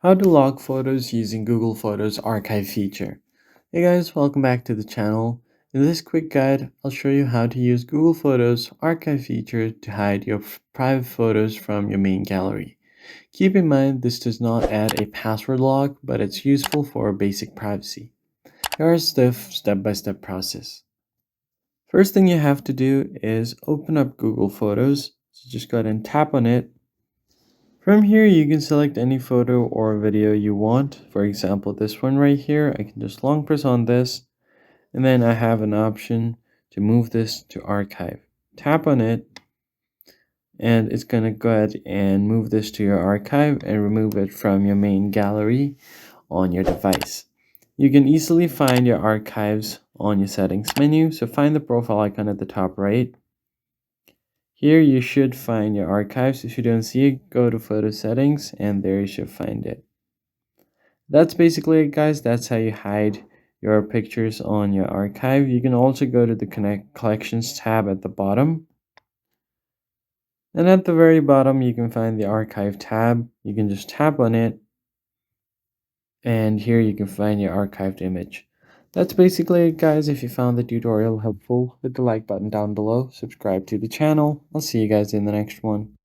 How to log photos using Google Photos archive feature. Hey guys, welcome back to the channel. In this quick guide, I'll show you how to use Google Photos archive feature to hide your private photos from your main gallery. Keep in mind this does not add a password lock, but it's useful for basic privacy. Here is the step-by-step process. First thing you have to do is open up Google Photos. So just go ahead and tap on it. From here, you can select any photo or video you want. For example, this one right here, I can just long press on this, and then I have an option to move this to archive. Tap on it, and it's going to go ahead and move this to your archive and remove it from your main gallery on your device. You can easily find your archives on your settings menu, so find the profile icon at the top right. Here you should find your archives. If you don't see it, go to photo settings and there you should find it. That's basically it, guys. That's how you hide your pictures on your archive. You can also go to the Connect Collections tab at the bottom. And at the very bottom, you can find the archive tab. You can just tap on it. And here you can find your archived image. That's basically it, guys. If you found the tutorial helpful, hit the like button down below, subscribe to the channel. I'll see you guys in the next one.